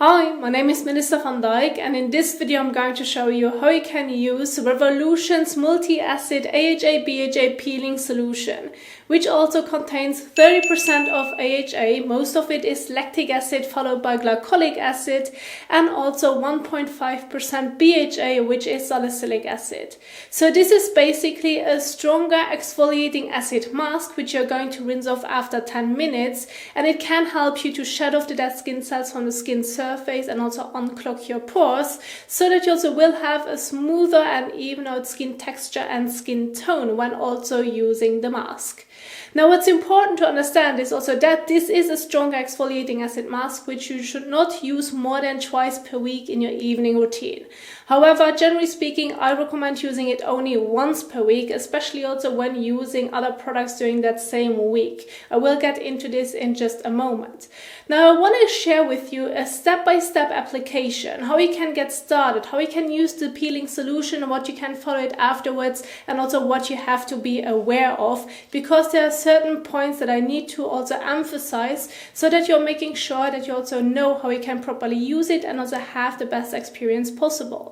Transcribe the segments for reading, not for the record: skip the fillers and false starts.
Hi, my name is Melissa van Dijk, and in this video I'm going to show you how you can use Revolution's multi-acid AHA-BHA peeling solution, which also contains 30% of AHA. Most of it is lactic acid followed by glycolic acid, and also 1.5% BHA, which is salicylic acid. So this is basically a stronger exfoliating acid mask which you're going to rinse off after 10 minutes, and it can help you to shed off the dead skin cells from the skin surface and also unclog your pores, so that you also will have a smoother and even out skin texture and skin tone when also using the mask. Now, what's important to understand is also that this is a stronger exfoliating acid mask which you should not use more than twice per week in your evening routine. However, generally speaking, I recommend using it only once per week, especially also when using other products during that same week. I will get into this in just a moment. Now, I want to share with you a step-by-step application, how you can get started, how you can use the peeling solution, what you can follow it afterwards, and also what you have to be aware of, because there are certain points that I need to also emphasize so that you're making sure that you also know how you can properly use it and also have the best experience possible.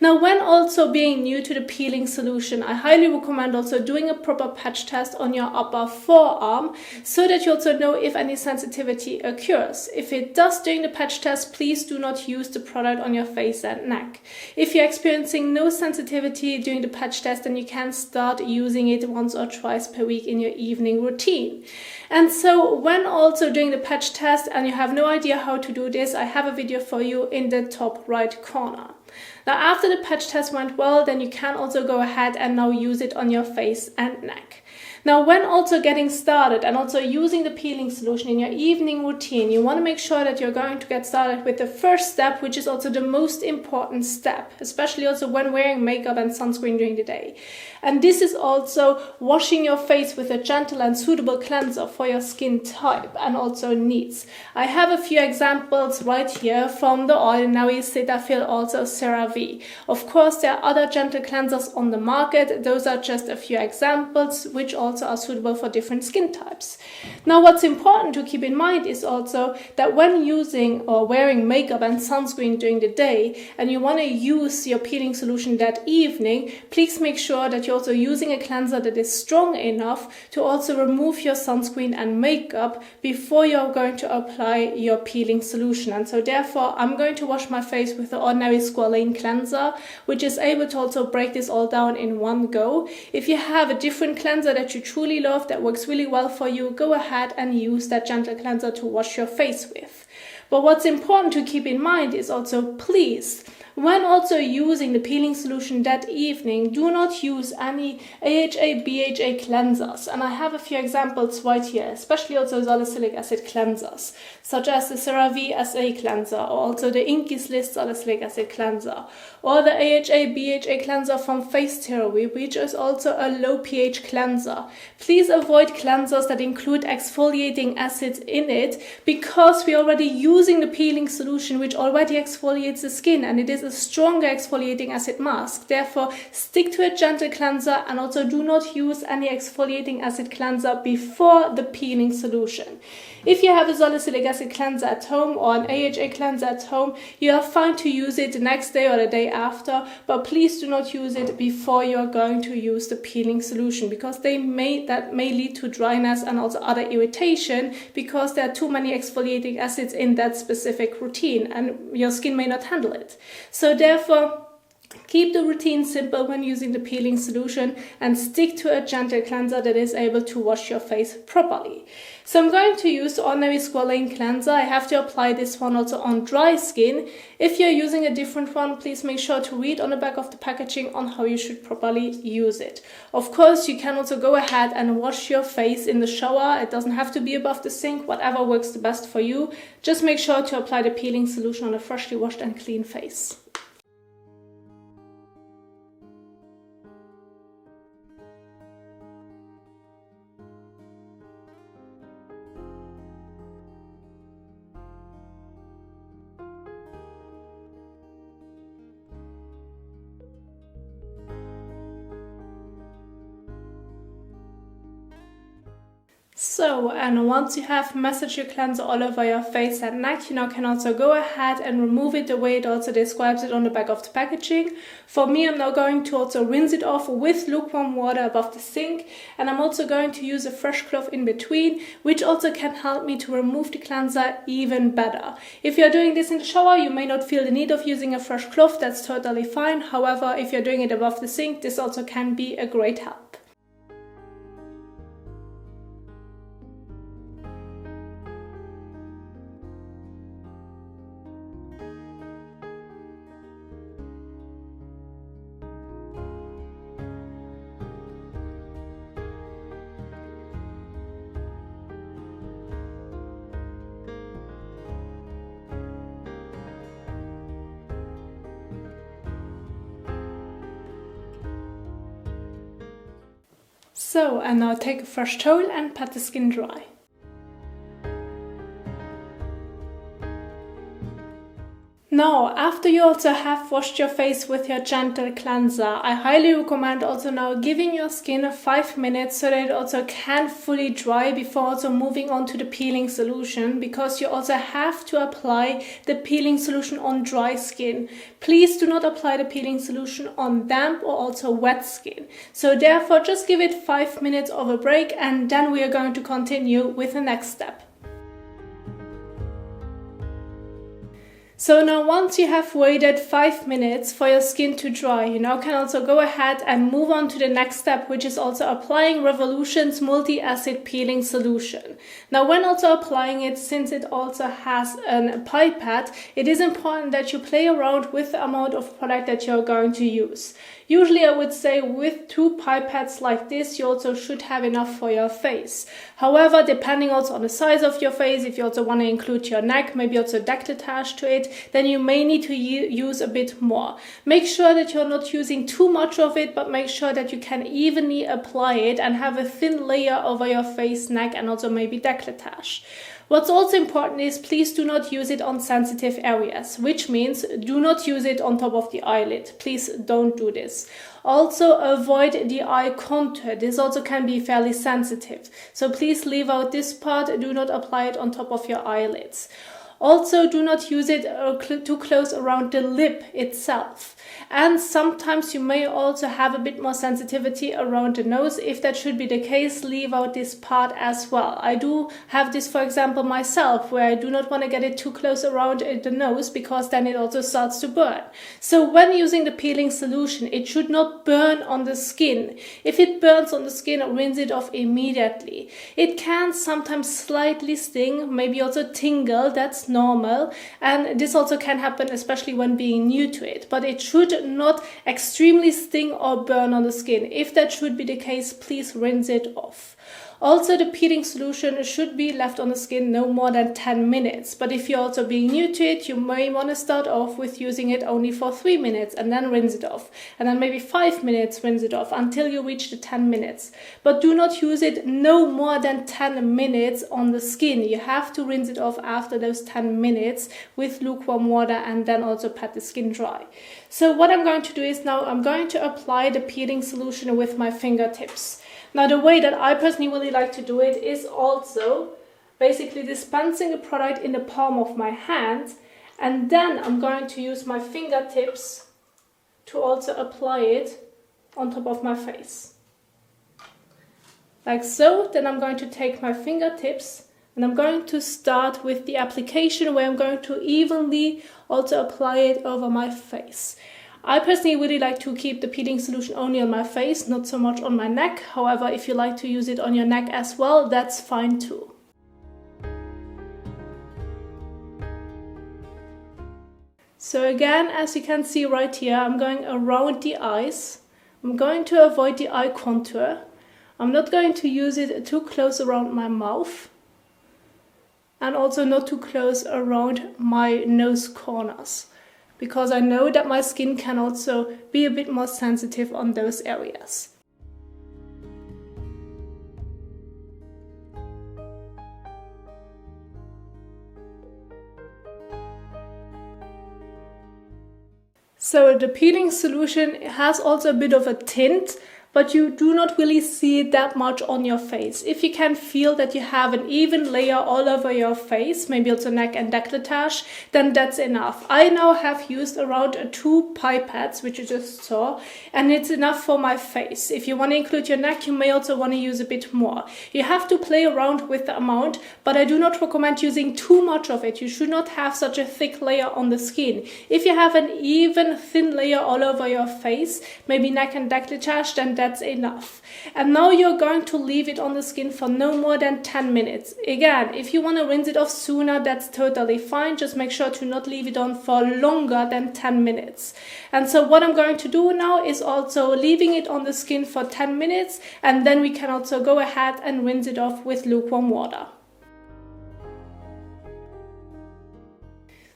Now, when also being new to the peeling solution, I highly recommend also doing a proper patch test on your upper forearm so that you also know if any sensitivity occurs. If it does during the patch test, please do not use the product on your face and neck. If you're experiencing no sensitivity during the patch test, then you can start using it once or twice per week in your evening routine. And so when also doing the patch test and you have no idea how to do this, I have a video for you in the top right corner. Now, after the patch test went well, then you can also go ahead and now use it on your face and neck. Now, when also getting started and also using the peeling solution in your evening routine, you want to make sure that you're going to get started with the first step, which is also the most important step, especially also when wearing makeup and sunscreen during the day. And this is also washing your face with a gentle and suitable cleanser for your skin type and also needs. I have a few examples right here from the Ordinary, Cetaphil, also CeraVe. Of course, there are other gentle cleansers on the market. Those are just a few examples which also are suitable for different skin types. Now, what's important to keep in mind is also that when using or wearing makeup and sunscreen during the day and you want to use your peeling solution that evening, please make sure that you're also using a cleanser that is strong enough to also remove your sunscreen and makeup before you're going to apply your peeling solution. And so therefore, I'm going to wash my face with the Ordinary Squalane cleanser, which is able to also break this all down in one go. If you have a different cleanser that you truly love, that works really well for you, go ahead and use that gentle cleanser to wash your face with. But what's important to keep in mind is also, please, when also using the peeling solution that evening, do not use any AHA-BHA cleansers. And I have a few examples right here, especially also salicylic acid cleansers, such as the CeraVe SA cleanser, or also the Inky's List salicylic acid cleanser, or the AHA-BHA cleanser from Face Therapy, which is also a low pH cleanser. Please avoid cleansers that include exfoliating acids in it, because we're already using the peeling solution which already exfoliates the skin, and it is a stronger exfoliating acid mask. Therefore, stick to a gentle cleanser and also do not use any exfoliating acid cleanser before the peeling solution. If you have a salicylic acid cleanser at home or an AHA cleanser at home, you are fine to use it the next day or the day after, but please do not use it before you are going to use the peeling solution, because that may lead to dryness and also other irritation, because there are too many exfoliating acids in that specific routine and your skin may not handle it. So therefore, keep the routine simple when using the peeling solution and stick to a gentle cleanser that is able to wash your face properly. So I'm going to use the Ordinary Squalane cleanser. I have to apply this one also on dry skin. If you're using a different one, please make sure to read on the back of the packaging on how you should properly use it. Of course, you can also go ahead and wash your face in the shower. It doesn't have to be above the sink, whatever works the best for you. Just make sure to apply the peeling solution on a freshly washed and clean face. So, and once you have massaged your cleanser all over your face and neck, you now can also go ahead and remove it the way it also describes it on the back of the packaging. For me, I'm now going to also rinse it off with lukewarm water above the sink, and I'm also going to use a fresh cloth in between, which also can help me to remove the cleanser even better. If you're doing this in the shower, you may not feel the need of using a fresh cloth, that's totally fine. However, if you're doing it above the sink, this also can be a great help. So, and now take a fresh towel and pat the skin dry. Now, after you also have washed your face with your gentle cleanser, I highly recommend also now giving your skin 5 minutes so that it also can fully dry before also moving on to the peeling solution, because you also have to apply the peeling solution on dry skin. Please do not apply the peeling solution on damp or also wet skin. So therefore just give it 5 minutes of a break, and then we are going to continue with the next step. So now once you have waited 5 minutes for your skin to dry, you now can also go ahead and move on to the next step, which is also applying Revolution's multi-acid peeling solution. Now when also applying it, since it also has a pipette, it is important that you play around with the amount of product that you're going to use. Usually I would say with 2 pipettes like this, you also should have enough for your face. However, depending also on the size of your face, if you also want to include your neck, maybe also décolletage to it, then you may need to use a bit more. Make sure that you're not using too much of it, but make sure that you can evenly apply it and have a thin layer over your face, neck, and also maybe décolletage. What's also important is please do not use it on sensitive areas, which means do not use it on top of the eyelid. Please don't do this. Also avoid the eye contour. This also can be fairly sensitive. So please leave out this part. Do not apply it on top of your eyelids. Also, do not use it too close around the lip itself. And sometimes you may also have a bit more sensitivity around the nose. If that should be the case, leave out this part as well. I do have this, for example, myself, where I do not want to get it too close around the nose, because then it also starts to burn. So when using the peeling solution, it should not burn on the skin. If it burns on the skin, rinse it off immediately. It can sometimes slightly sting, maybe also tingle, that's normal, and this also can happen especially when being new to it, but it should not extremely sting or burn on the skin. If that should be the case, please rinse it off. Also, the peeling solution should be left on the skin no more than 10 minutes. But if you're also being new to it, you may want to start off with using it only for 3 minutes and then rinse it off. And then maybe 5 minutes, rinse it off until you reach the 10 minutes. But do not use it no more than 10 minutes on the skin. You have to rinse it off after those 10 minutes with lukewarm water and then also pat the skin dry. So what I'm going to do is now I'm going to apply the peeling solution with my fingertips. Now the way that I personally really like to do it is also basically dispensing the product in the palm of my hand, and then I'm going to use my fingertips to also apply it on top of my face. Like so. Then I'm going to take my fingertips and I'm going to start with the application where I'm going to evenly also apply it over my face. I personally really like to keep the peeling solution only on my face, not so much on my neck. However, if you like to use it on your neck as well, that's fine too. So again, as you can see right here, I'm going around the eyes. I'm going to avoid the eye contour. I'm not going to use it too close around my mouth, and also not too close around my nose corners, because I know that my skin can also be a bit more sensitive on those areas. So the peeling solution has also a bit of a tint, but you do not really see it that much on your face. If you can feel that you have an even layer all over your face, maybe also neck and décolletage, then that's enough. I now have used around 2 pipettes, which you just saw, and it's enough for my face. If you want to include your neck, you may also want to use a bit more. You have to play around with the amount, but I do not recommend using too much of it. You should not have such a thick layer on the skin. If you have an even thin layer all over your face, maybe neck and décolletage, then that's enough. And now you're going to leave it on the skin for no more than 10 minutes. Again, if you want to rinse it off sooner, that's totally fine. Just make sure to not leave it on for longer than 10 minutes. And so what I'm going to do now is also leaving it on the skin for 10 minutes, and then we can also go ahead and rinse it off with lukewarm water.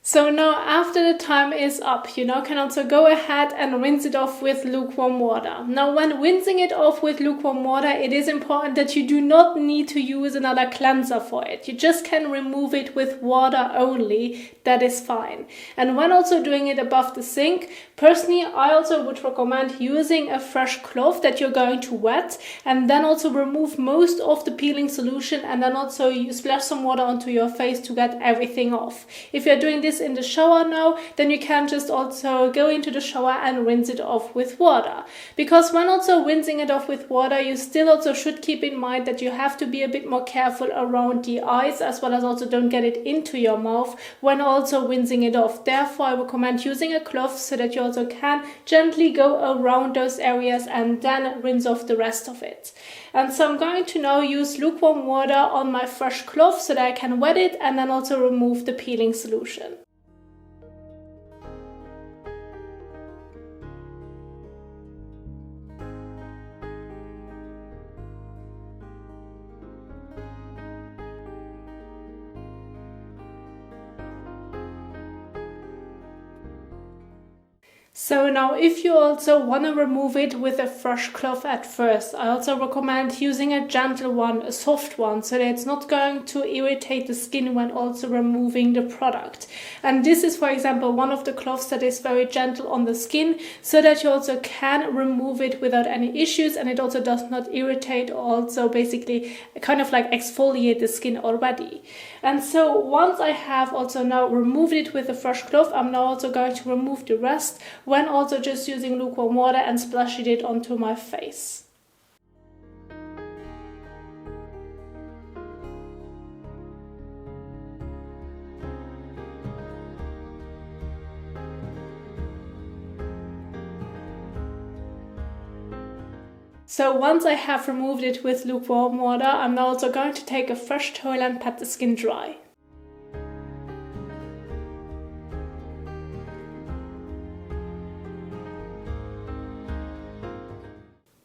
So now after the time is up, you can also go ahead and rinse it off with lukewarm water. Now when rinsing it off with lukewarm water, it is important that you do not need to use another cleanser for it. You just can remove it with water only. That is fine. And when also doing it above the sink, personally I also would recommend using a fresh cloth that you're going to wet, and then also remove most of the peeling solution, and then also you splash some water onto your face to get everything off. If you're doing this in the shower now, then you can just also go into the shower and rinse it off with water. Because when also rinsing it off with water, you still also should keep in mind that you have to be a bit more careful around the eyes, as well as also don't get it into your mouth when also rinsing it off. Therefore, I recommend using a cloth so that you also can gently go around those areas and then rinse off the rest of it. And so I'm going to now use lukewarm water on my fresh cloth so that I can wet it and then also remove the peeling solution. So now if you also want to remove it with a fresh cloth at first, I also recommend using a gentle one, a soft one, so that it's not going to irritate the skin when also removing the product. And this is, for example, one of the cloths that is very gentle on the skin, so that you also can remove it without any issues, and it also does not irritate or also basically kind of like exfoliate the skin already. And so once I have also now removed it with a fresh cloth, I'm now also going to remove the rest when also just using lukewarm water and splashing it onto my face. So once I have removed it with lukewarm water, I'm now also going to take a fresh towel and pat the skin dry.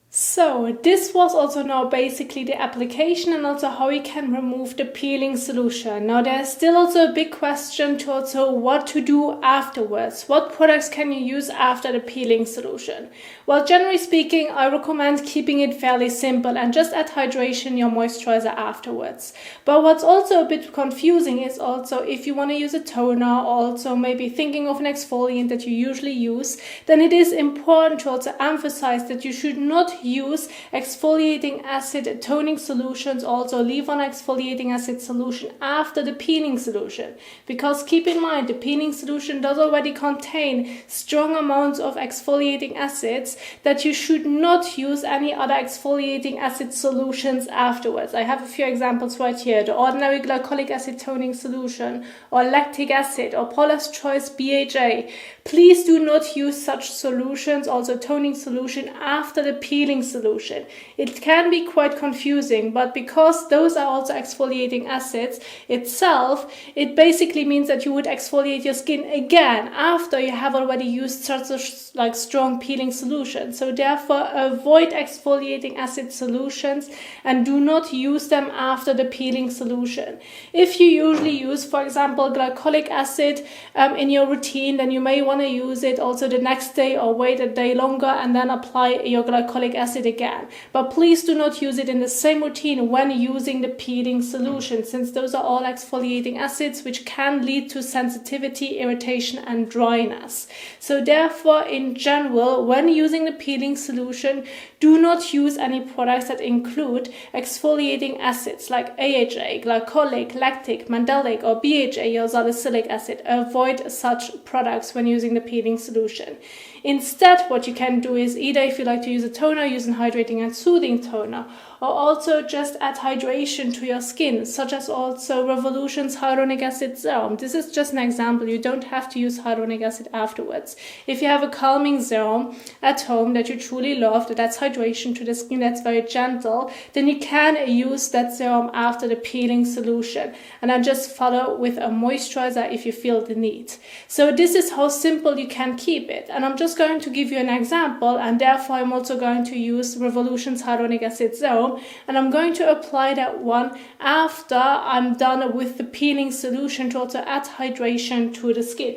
So this was also now basically the application and also how we can remove the peeling solution. Now there's still also a big question to also what to do afterwards. What products can you use after the peeling solution? Well, generally speaking, I recommend keeping it fairly simple and just add hydration, your moisturizer afterwards. But what's also a bit confusing is also if you want to use a toner, also maybe thinking of an exfoliant that you usually use, then it is important to also emphasize that you should not use exfoliating acid toning solutions, also leave on exfoliating acid solution after the peeling solution, because keep in mind the peeling solution does already contain strong amounts of exfoliating acids, that you should not use any other exfoliating acid solutions afterwards. I have a few examples right here: the ordinary glycolic acid toning solution, or lactic acid, or Paula's Choice BHA. Please do not use such solutions, also toning solution, after the peeling solution. It can be quite confusing, but because those are also exfoliating acids itself, it basically means that you would exfoliate your skin again after you have already used such a strong peeling solution. So therefore avoid exfoliating acid solutions and do not use them after the peeling solution. If you usually use, for example, glycolic acid in your routine, then you may want to use it also the next day or wait a day longer and then apply your glycolic acid again. But please do not use it in the same routine when using the peeling solution, since those are all exfoliating acids which can lead to sensitivity, irritation and dryness. So therefore, in general, when using the peeling solution, do not use any products that include exfoliating acids like AHA, glycolic, lactic, mandelic, or BHA or salicylic acid. Avoid such products when using the peeling solution. Instead, what you can do is either, if you like to use a toner, use an hydrating and soothing toner, or also just add hydration to your skin, such as also Revolution's hyaluronic acid serum. This is just an example. You don't have to use hyaluronic acid afterwards. If you have a calming serum at home that you truly love, that adds hydration to the skin, that's very gentle, then you can use that serum after the peeling solution, and then just follow with a moisturizer if you feel the need. So this is how simple you can keep it. And I'm just going to give you an example, and therefore I'm also going to use Revolution's hyaluronic acid serum, and I'm going to apply that one after I'm done with the peeling solution to also add hydration to the skin.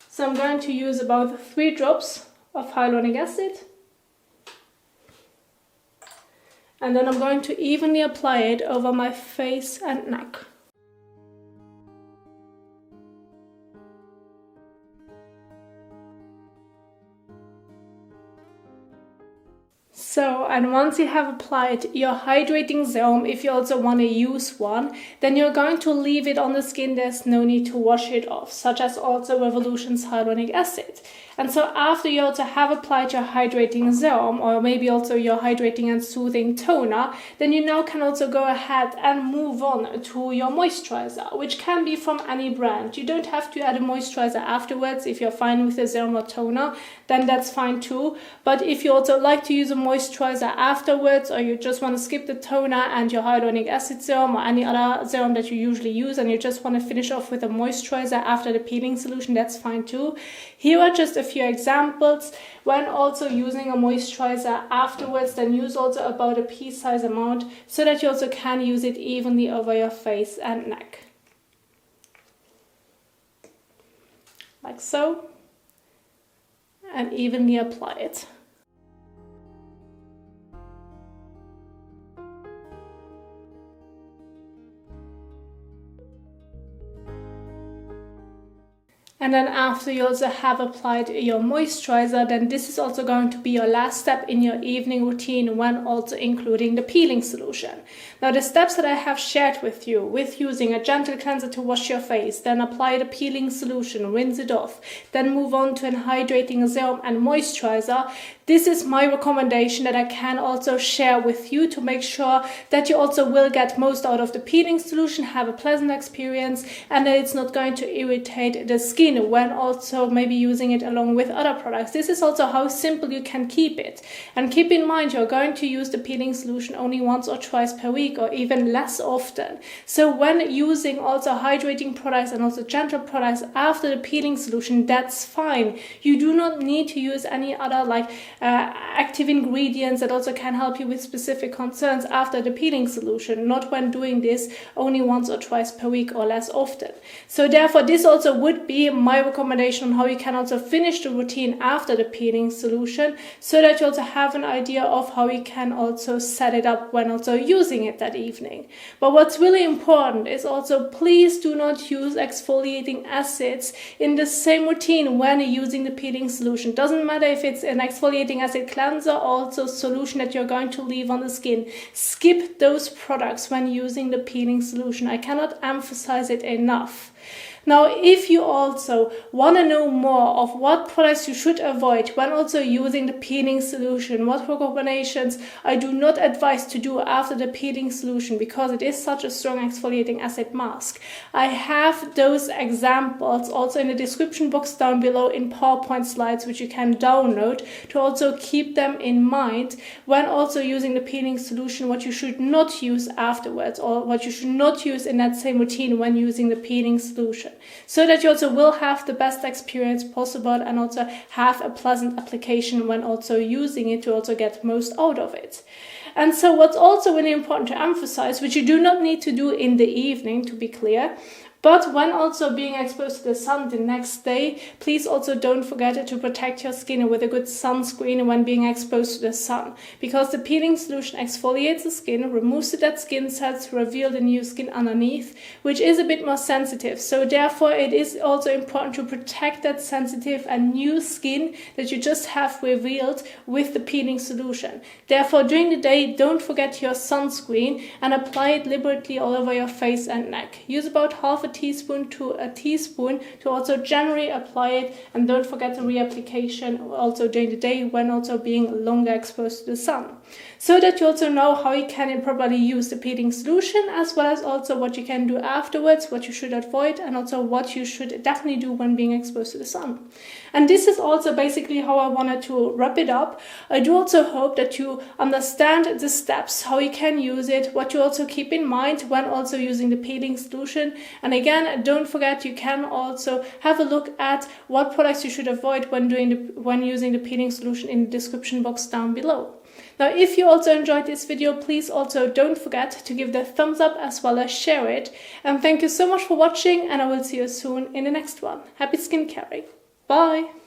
So I'm going to use about 3 drops of hyaluronic acid, and then I'm going to evenly apply it over my face and neck. So, and once you have applied your hydrating serum, if you also want to use one, then you're going to leave it on the skin. There's no need to wash it off, such as also Revolution's hyaluronic acid. And so after you also have applied your hydrating serum, or maybe also your hydrating and soothing toner, then you now can also go ahead and move on to your moisturizer, which can be from any brand. You don't have to add a moisturizer afterwards. If you're fine with the serum or toner, then that's fine too. But if you also like to use a moisturizer afterwards, or you just want to skip the toner and your hyaluronic acid serum or any other serum that you usually use, and you just want to finish off with a moisturizer after the peeling solution, that's fine too. Here are just a few examples. When also using a moisturizer afterwards, then use also about a pea-size amount, so that you also can use it evenly over your face and neck. Like so. And evenly apply it. And then after you also have applied your moisturizer, then this is also going to be your last step in your evening routine, when also including the peeling solution. Now the steps that I have shared with you, with using a gentle cleanser to wash your face, then apply the peeling solution, rinse it off, then move on to an hydrating serum and moisturizer, this is my recommendation that I can also share with you to make sure that you also will get most out of the peeling solution, have a pleasant experience, and that it's not going to irritate the skin when also maybe using it along with other products. This is also how simple you can keep it. And keep in mind, you're going to use the peeling solution only once or twice per week, or even less often. So when using also hydrating products and also gentle products after the peeling solution, that's fine. You do not need to use any other active ingredients that also can help you with specific concerns after the peeling solution, not when doing this only once or twice per week or less often. So therefore, this also would be my recommendation on how you can also finish the routine after the peeling solution, so that you also have an idea of how you can also set it up when also using it that evening. But what's really important is also, please do not use exfoliating acids in the same routine when using the peeling solution. Doesn't matter if it's an exfoliating acid cleanser or also solution that you're going to leave on the skin. Skip those products when using the peeling solution. I cannot emphasize it enough. Now, if you also want to know more of what products you should avoid when also using the peeling solution, what combinations I do not advise to do after the peeling solution, because it is such a strong exfoliating acid mask, I have those examples also in the description box down below in PowerPoint slides, which you can download to also keep them in mind when also using the peeling solution, what you should not use afterwards, or what you should not use in that same routine when using the peeling solution, so that you also will have the best experience possible and also have a pleasant application when also using it to also get most out of it. And so what's also really important to emphasize, which you do not need to do in the evening, to be clear, But when also being exposed to the sun the next day, please also don't forget to protect your skin with a good sunscreen when being exposed to the sun, because the peeling solution exfoliates the skin, removes the dead skin cells to reveal the new skin underneath, which is a bit more sensitive. So therefore it is also important to protect that sensitive and new skin that you just have revealed with the peeling solution. Therefore, during the day, don't forget your sunscreen and apply it liberally all over your face and neck. Use about half a teaspoon to a teaspoon to also generally apply it, and don't forget the reapplication also during the day when also being longer exposed to the sun, so that you also know how you can properly use the peeling solution, as well as also what you can do afterwards, what you should avoid, and also what you should definitely do when being exposed to the sun. And this is also basically how I wanted to wrap it up. I do also hope that you understand the steps, how you can use it, what you also keep in mind when also using the peeling solution. And again, don't forget, you can also have a look at what products you should avoid when using the peeling solution in the description box down below. Now, if you also enjoyed this video, please also don't forget to give the thumbs up as well as share it. And thank you so much for watching, and I will see you soon in the next one. Happy skincaring. Bye!